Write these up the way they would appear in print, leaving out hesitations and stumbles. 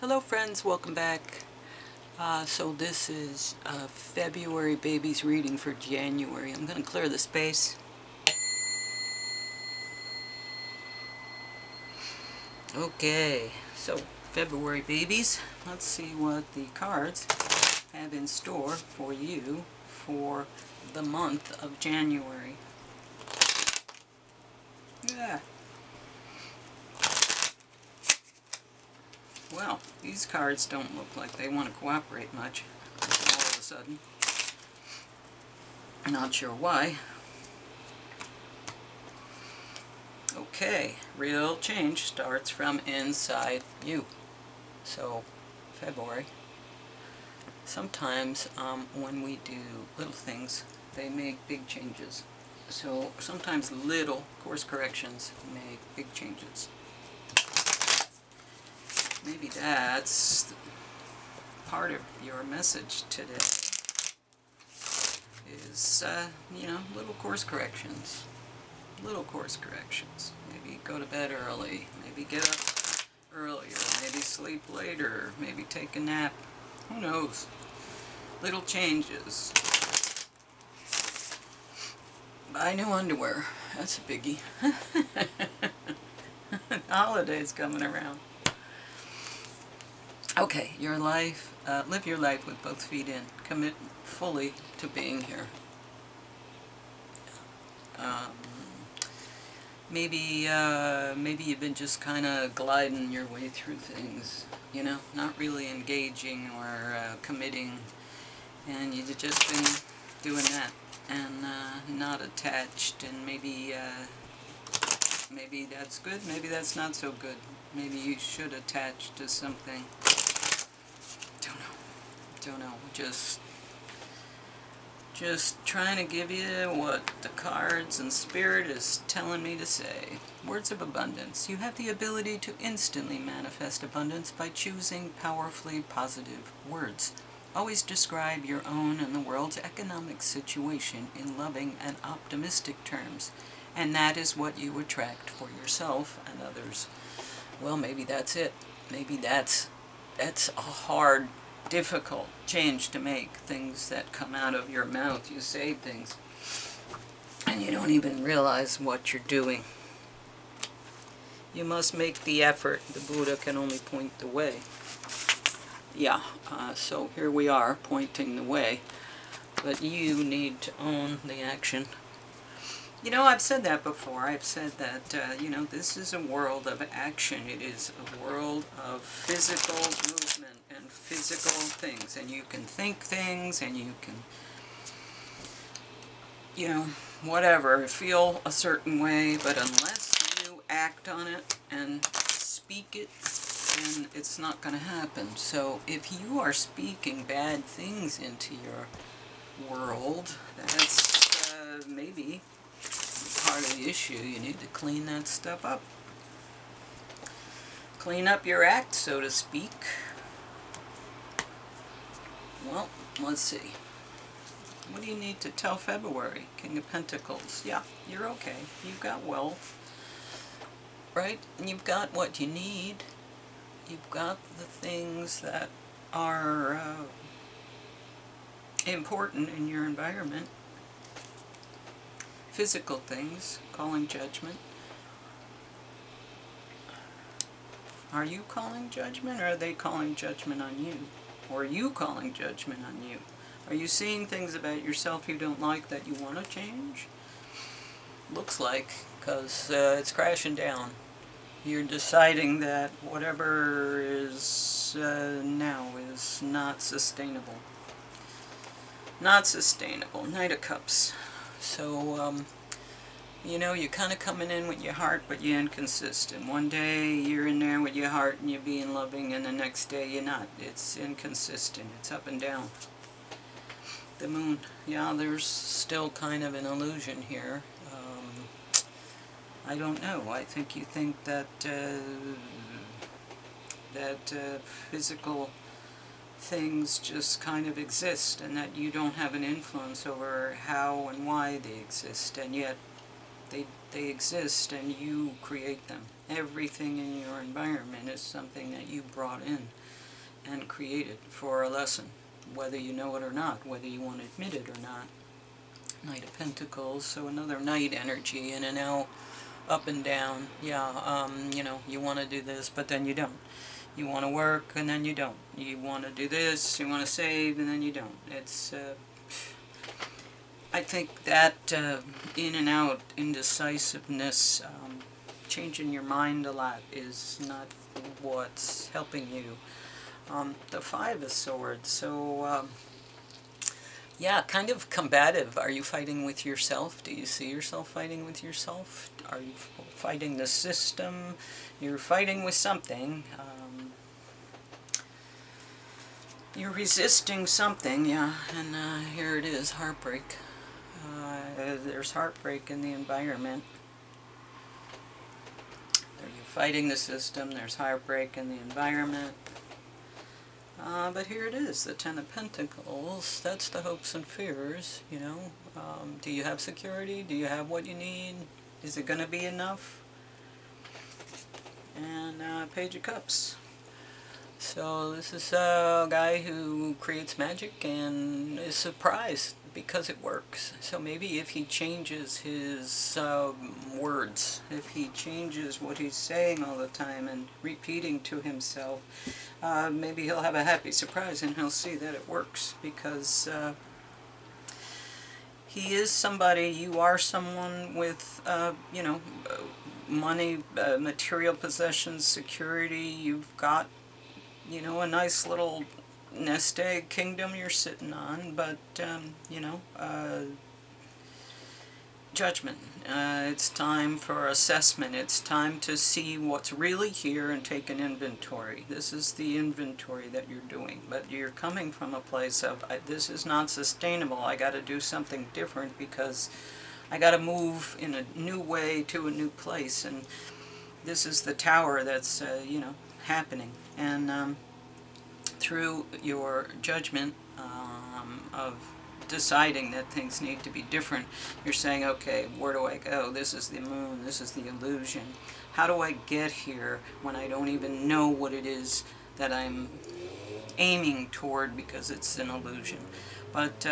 Hello friends, welcome back. So this is February Babies reading for January. I'm going to clear the space. Okay, so February Babies, let's see what the cards have in store for you for the month of January. Yeah. Well, these cards don't look like they want to cooperate much all of a sudden. Not sure why. Okay, real change starts from inside you. So, February. Sometimes when we do little things, they make big changes. So sometimes little course corrections make big changes. Maybe that's part of your message today is, little course corrections. Little course corrections. Maybe go to bed early, maybe get up earlier, maybe sleep later, maybe take a nap. Who knows? Little changes. Buy new underwear. That's a biggie. Holidays coming around. Okay, your life, live your life with both feet in. Commit fully to being here. Maybe you've been just kind of gliding your way through things, not really engaging or committing, and you've just been doing that and not attached, and maybe that's good, maybe that's not so good. Maybe you should attach to something. Don't know. Just trying to give you what the cards and spirit is telling me to say. Words of abundance. You have the ability to instantly manifest abundance by choosing powerfully positive words. Always describe your own and the world's economic situation in loving and optimistic terms. And that is what you attract for yourself and others. Well, maybe that's it. Maybe that's a hard, difficult change to make. Things that come out of your mouth, you say things and you don't even realize what you're doing. You must make the effort. The Buddha can only point the way. Yeah, so here we are pointing the way, but you need to own the action. I've said that before. I've said that, this is a world of action. It is a world of physical movement and physical things. And you can think things and you can, whatever, feel a certain way. But unless you act on it and speak it, then it's not going to happen. So if you are speaking bad things into your world, that's maybe part of the issue. You need to clean that stuff up. Clean up your act, so to speak. Well, let's see. What do you need to tell February? King of Pentacles. Yeah, you're okay. You've got wealth, right? And you've got what you need. You've got the things that are important in your environment. Physical things, calling judgment. Are you calling judgment, or are they calling judgment on you? Or are you calling judgment on you? Are you seeing things about yourself you don't like that you want to change? Looks like, because it's crashing down. You're deciding that whatever is now is not sustainable. Not sustainable. Knight of Cups. So, you're kind of coming in with your heart, but you're inconsistent. One day you're in there with your heart and you're being loving, and the next day you're not. It's inconsistent. It's up and down. The Moon. Yeah, there's still kind of an illusion here. I don't know. I think you think that physical things just kind of exist, and that you don't have an influence over how and why they exist, and yet they exist and you create them. Everything in your environment is something that you brought in. and created for a lesson, whether you know it or not, whether you want to admit it or not. Knight of Pentacles, so another knight energy, in and out, up and down. Yeah, you know, you want to do this, but then you don't. You want to work, and then you don't. You want to do this, you want to save, and then you don't. It's, I think that in and out indecisiveness, changing your mind a lot, is not what's helping you. The Five of Swords, so yeah, kind of combative. Are you fighting with yourself? Do you see yourself fighting with yourself? Are you fighting the system? You're fighting with something. You're resisting something, yeah, and here it is, heartbreak. There's heartbreak in the environment. You're fighting the system, there's heartbreak in the environment. But here it is, the Ten of Pentacles. That's the hopes and fears, you know. Do you have security? Do you have what you need? Is it going to be enough? And Page of Cups. So this is a guy who creates magic and is surprised because it works. So maybe if he changes his words, if he changes what he's saying all the time and repeating to himself, maybe he'll have a happy surprise and he'll see that it works, because he is somebody, you are someone with, you know, money, material possessions, security. You've got, you know, a nice little nest egg kingdom you're sitting on, but, you know, judgment. It's time for assessment. It's time to see what's really here and take an inventory. This is the inventory that you're doing, but you're coming from a place of, this is not sustainable. I got to do something different because I got to move in a new way to a new place, and this is the tower that's, you know, happening. And through your judgment of deciding that things need to be different, you're saying, okay, where do I go? This is the moon, this is the illusion. How do I get here when I don't even know what it is that I'm aiming toward, because it's an illusion? But,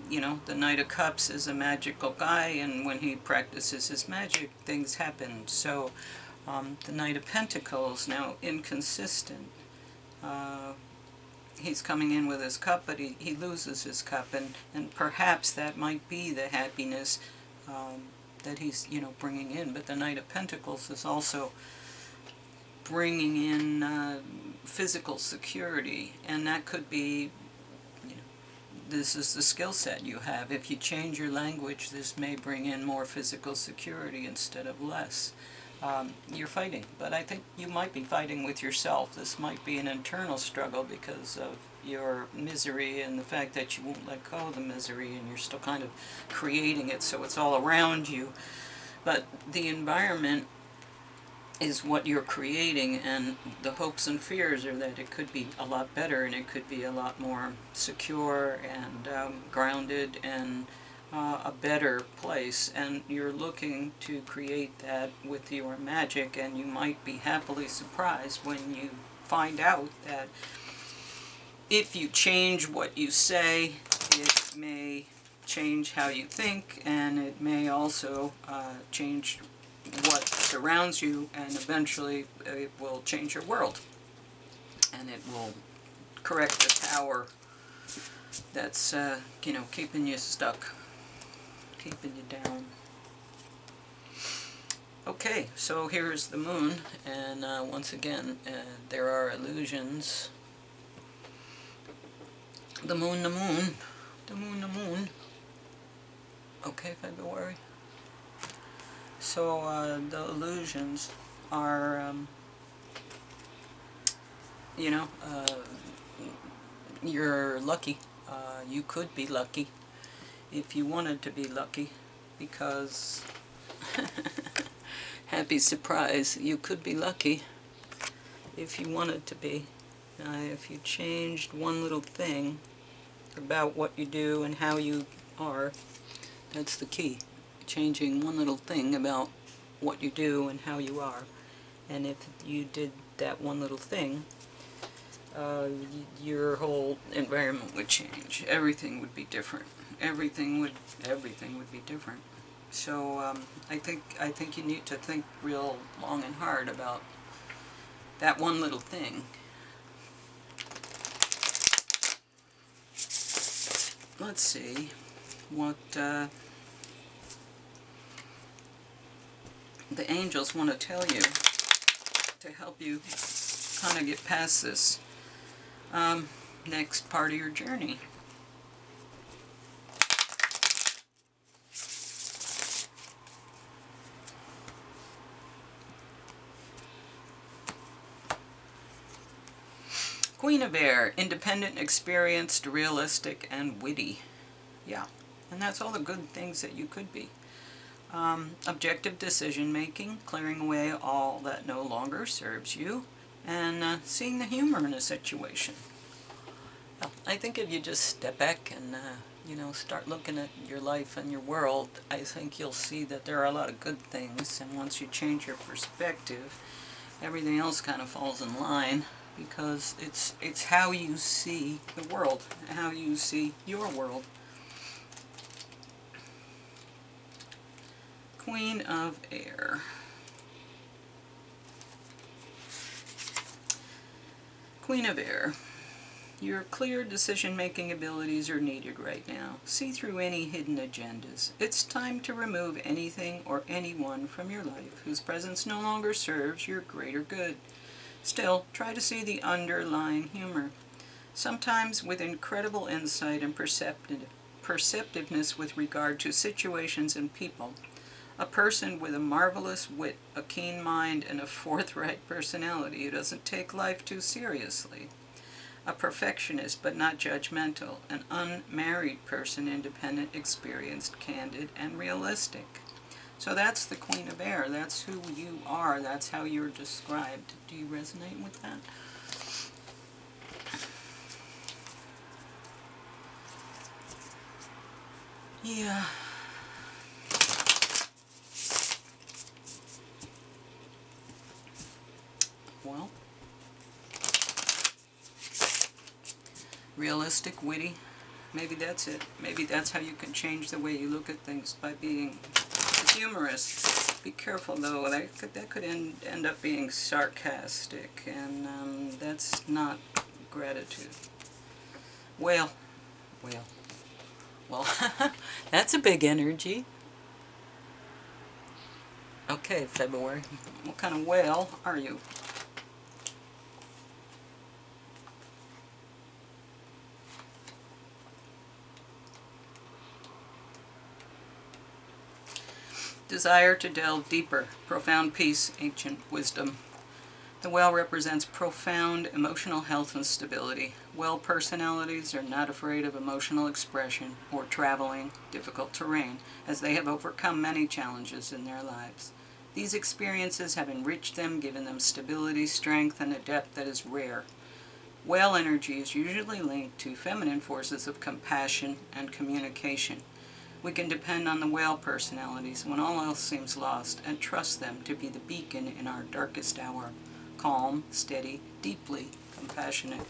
you know, the Knight of Cups is a magical guy, and when he practices his magic, things happen. So, the Knight of Pentacles, now inconsistent. He's coming in with his cup, but he loses his cup, and perhaps that might be the happiness that he's, you know, bringing in. But the Knight of Pentacles is also bringing in physical security, and that could be, you know, this is the skill set you have. If you change your language, this may bring in more physical security instead of less. You're fighting, but I think you might be fighting with yourself. This might be an internal struggle because of your misery and the fact that you won't let go of the misery, and you're still kind of creating it, so it's all around you. But the environment is what you're creating, and the hopes and fears are that it could be a lot better, and it could be a lot more secure and grounded and a better place, and you're looking to create that with your magic, and you might be happily surprised when you find out that if you change what you say, it may change how you think, and it may also change what surrounds you, and eventually it will change your world, and it will correct the tower that's, you know, keeping you stuck, keeping you down. Okay, so here's the moon, and once again, there are illusions. The moon, the moon, the moon, the moon. Okay, February. So the illusions are, you know, you're lucky. You could be lucky if you wanted to be lucky, because happy surprise, you could be lucky if you wanted to be. If you changed one little thing about what you do and how you are, that's the key. Changing one little thing about what you do and how you are. And if you did that one little thing, your whole environment would change. Everything would be different. Everything would be different. So I think you need to think real long and hard about that one little thing. Let's see what the angels want to tell you to help you kind of get past this next part of your journey. Queen of Air, independent, experienced, realistic, and witty. Yeah, and that's all the good things that you could be. Objective decision making, clearing away all that no longer serves you, and seeing the humor in a situation. I think if you just step back and start looking at your life and your world, I think you'll see that there are a lot of good things, and once you change your perspective, everything else kind of falls in line, because it's how you see the world, how you see your world. Queen of Air. Queen of Air. Your clear decision-making abilities are needed right now. See through any hidden agendas. It's time to remove anything or anyone from your life whose presence no longer serves your greater good. Still, try to see the underlying humor. Sometimes with incredible insight and perceptiveness with regard to situations and people. A person with a marvelous wit, a keen mind, and a forthright personality who doesn't take life too seriously. A perfectionist but not judgmental, an unmarried person, independent, experienced, candid, and realistic. So that's the Queen of Air. That's who you are. That's how you're described. Do you resonate with that? Yeah. Well, realistic, witty, maybe that's it. Maybe that's how you can change the way you look at things, by being humorous. Be careful though, that could end up being sarcastic, and that's not gratitude. Well, that's a big energy. Okay, February, what kind of whale are you? Desire to delve deeper, profound peace, ancient wisdom. The whale represents profound emotional health and stability. Whale personalities are not afraid of emotional expression or traveling difficult terrain, as they have overcome many challenges in their lives. These experiences have enriched them, given them stability, strength, and a depth that is rare. Whale energy is usually linked to feminine forces of compassion and communication. We can depend on the whale personalities when all else seems lost, and trust them to be the beacon in our darkest hour. Calm, steady, deeply compassionate.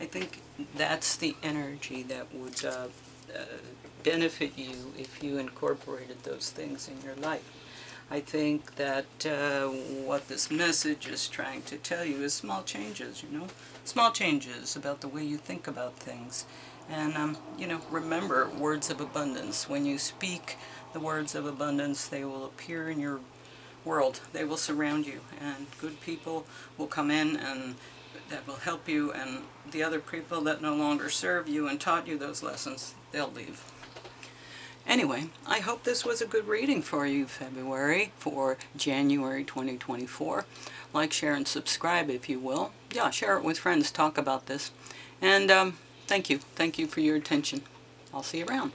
I think that's the energy that would benefit you if you incorporated those things in your life. I think that what this message is trying to tell you is small changes, small changes about the way you think about things. And, remember words of abundance. When you speak the words of abundance, they will appear in your world. They will surround you, and good people will come in and that will help you, and the other people that no longer serve you and taught you those lessons, they'll leave. Anyway, I hope this was a good reading for you, February, for January 2024. Like, share, and subscribe if you will. Yeah, share it with friends. Talk about this. And thank you. Thank you for your attention. I'll see you around.